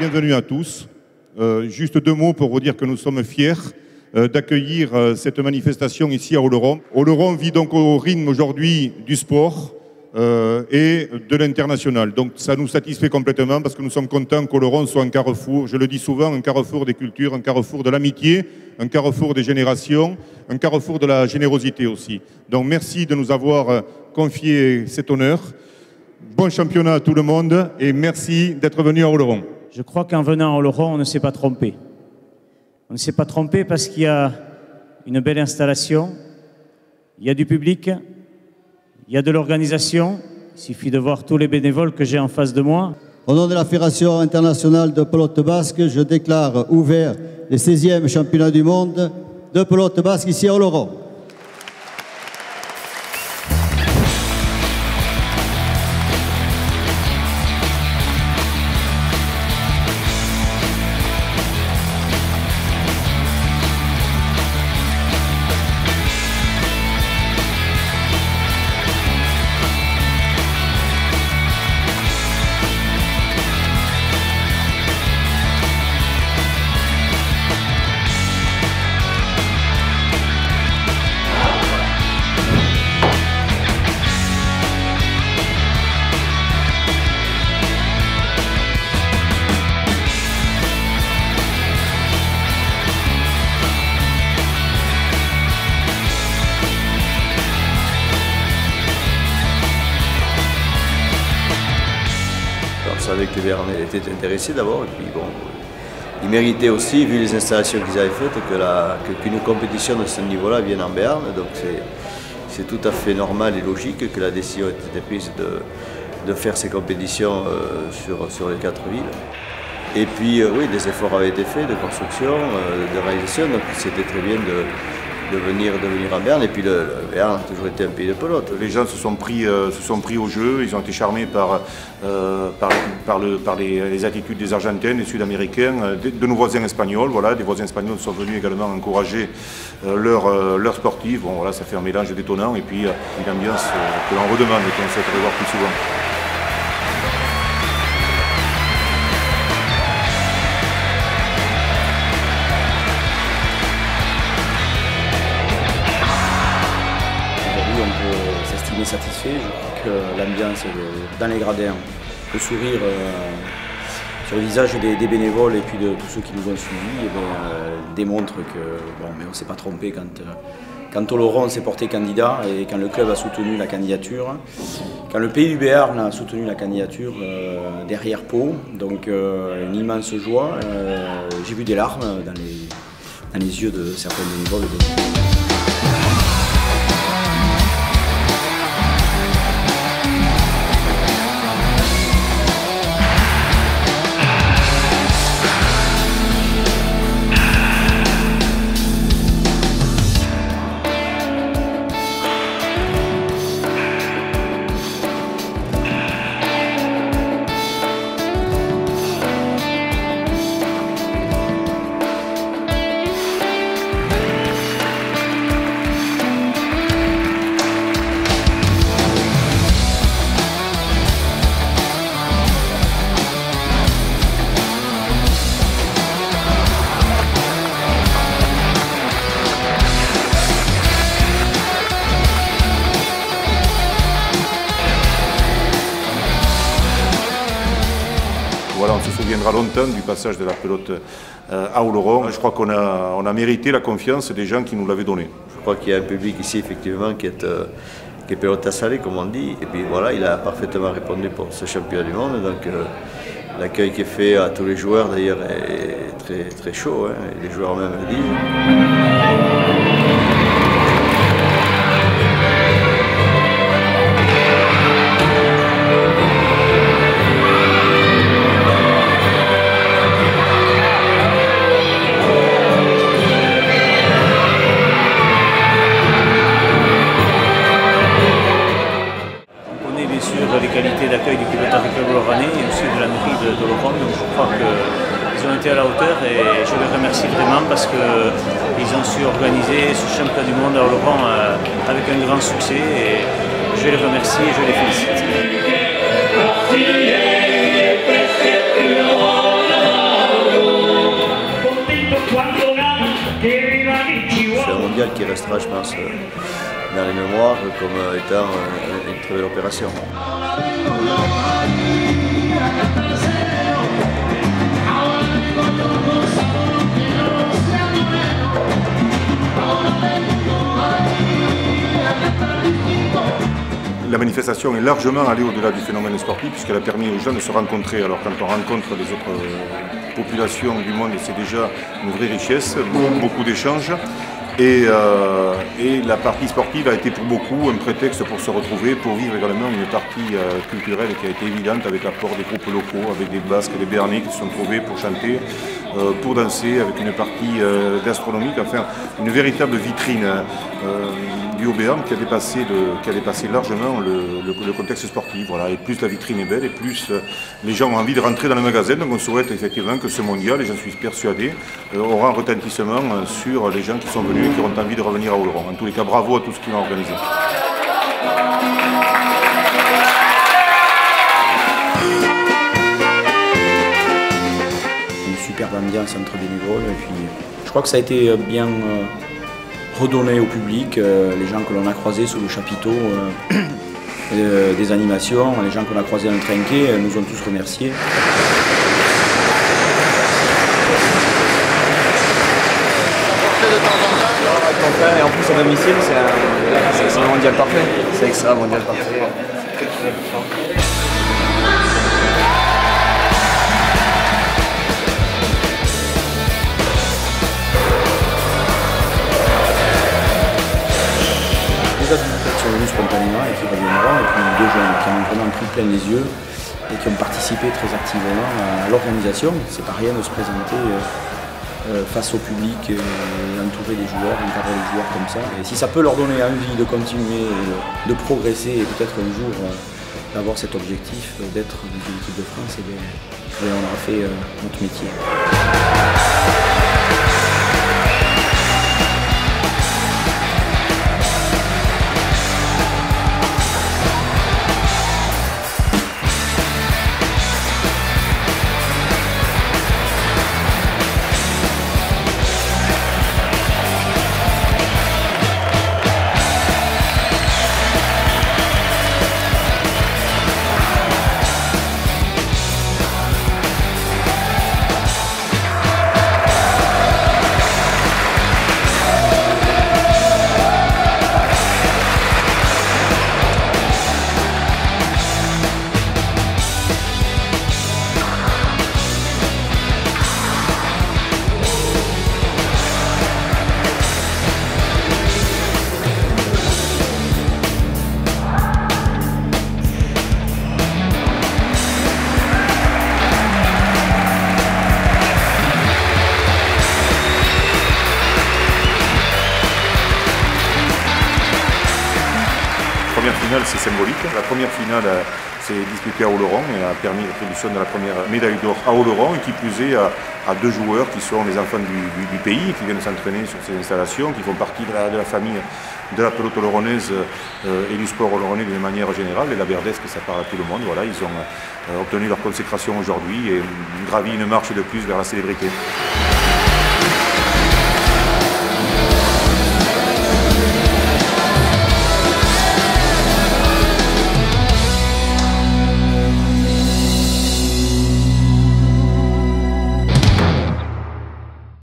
Bienvenue à tous. Juste deux mots pour vous dire que nous sommes fiers d'accueillir cette manifestation ici à Oloron. Oloron vit donc au rythme aujourd'hui du sport et de l'international. Donc ça nous satisfait complètement parce que nous sommes contents qu'Oloron soit un carrefour, je le dis souvent, un carrefour des cultures, un carrefour de l'amitié, un carrefour des générations, un carrefour de la générosité aussi. Donc merci de nous avoir confié cet honneur. Bon championnat à tout le monde et merci d'être venu à Oloron. Je crois qu'en venant à Oloron, on ne s'est pas trompé. On ne s'est pas trompé parce qu'il y a une belle installation, il y a du public, il y a de l'organisation. Il suffit de voir tous les bénévoles que j'ai en face de moi. Au nom de la Fédération internationale de pelote basque, je déclare ouvert les 16e championnats du monde de pelote basque ici à Oloron. On savait que Berne était intéressé d'abord, et puis bon, ils méritaient aussi, vu les installations qu'ils avaient faites, qu'une compétition de ce niveau-là vienne en Berne. Donc c'est tout à fait normal et logique que la décision ait été prise de faire ces compétitions sur les 4 villes. Et puis oui, des efforts avaient été faits de construction, de réalisation, donc c'était très bien de venir en Berne. Et puis le Berne a toujours été un pays de pelote. Les gens se sont pris au jeu, ils ont été charmés par les attitudes des Argentins, des Sud-Américains, de nos voisins espagnols. Voilà, des voisins espagnols sont venus également encourager leurs sportifs. Bon, voilà, ça fait un mélange détonnant et puis une ambiance que l'on redemande et qu'on souhaiterait voir plus souvent. S'estimer satisfait. Je crois que l'ambiance dans les gradins, le sourire sur le visage des bénévoles et puis de tous ceux qui nous ont suivis démontre que bon, mais on ne s'est pas trompé quand Oloron s'est porté candidat et quand le club a soutenu la candidature, quand le pays du Béarn a soutenu la candidature derrière Pau. Donc une immense joie. J'ai vu des larmes dans les yeux de certains bénévoles. Voilà, on se souviendra longtemps du passage de la pelote à Oloron. Je crois qu'on a mérité la confiance des gens qui nous l'avaient donnée. Je crois qu'il y a un public ici effectivement qui est pelote à salé, comme on dit. Et puis voilà, il a parfaitement répondu pour ce championnat du monde. Donc l'accueil qui est fait à tous les joueurs d'ailleurs est très, très chaud. Hein, et les joueurs même le disent. Les qualités d'accueil du pilote agricole oloronais et aussi de la mairie d'Oloron. Donc je crois qu'ils ont été à la hauteur et je les remercie vraiment parce qu'ils ont su organiser ce championnat du monde à Oloron avec un grand succès et je les remercie et je les félicite. restera, je pense, dans les mémoires comme étant une très belle opération. La manifestation est largement allée au-delà du phénomène sportif puisqu'elle a permis aux gens de se rencontrer. Alors quand on rencontre les autres populations du monde, c'est déjà une vraie richesse, beaucoup d'échanges. Et la partie sportive a été pour beaucoup un prétexte pour se retrouver, pour vivre également une partie culturelle qui a été évidente avec l'apport des groupes locaux, avec des Basques, des Béarnais qui se sont trouvés pour chanter, pour danser, avec une partie gastronomique, enfin une véritable vitrine du Haut-Béarn qui a dépassé largement le contexte sportif. Voilà. Et plus la vitrine est belle et plus les gens ont envie de rentrer dans le magasin. Donc on souhaite effectivement que ce mondial, et j'en suis persuadé, aura un retentissement sur les gens qui sont venus et qui auront envie de revenir à Oloron. En tous les cas, bravo à tous ceux qui l'ont organisé. Une superbe ambiance entre bénévoles et puis je crois que ça a été bien redonné au public, les gens que l'on a croisés sous le chapiteau des animations, les gens qu'on a croisés dans le trinquet nous ont tous remerciés. Et en plus à domicile, c'est un mondial parfait. C'est extra mondial parfait. Les athlètes sont venus spontanément et qui reviendront, et puis deux jeunes qui en ont vraiment pris plein les yeux et qui ont participé très activement à l'organisation. C'est pas rien de se présenter face au public, entouré des joueurs, encadrer les joueurs comme ça. Et si ça peut leur donner envie de continuer, de progresser et peut-être un jour d'avoir cet objectif d'être dans une équipe de France, et bien, on aura fait notre métier. La première finale, c'est symbolique. La première finale s'est disputée à Oloron et a permis l'attribution de la première médaille d'or à Oloron, et qui plus est à deux joueurs qui sont les enfants du pays, qui viennent s'entraîner sur ces installations, qui font partie de la famille de la pelote oloronnaise et du sport oloronais d'une manière générale. Et la Berdesque, ça parle à tout le monde. Voilà, ils ont obtenu leur consécration aujourd'hui et gravi une marche de plus vers la célébrité.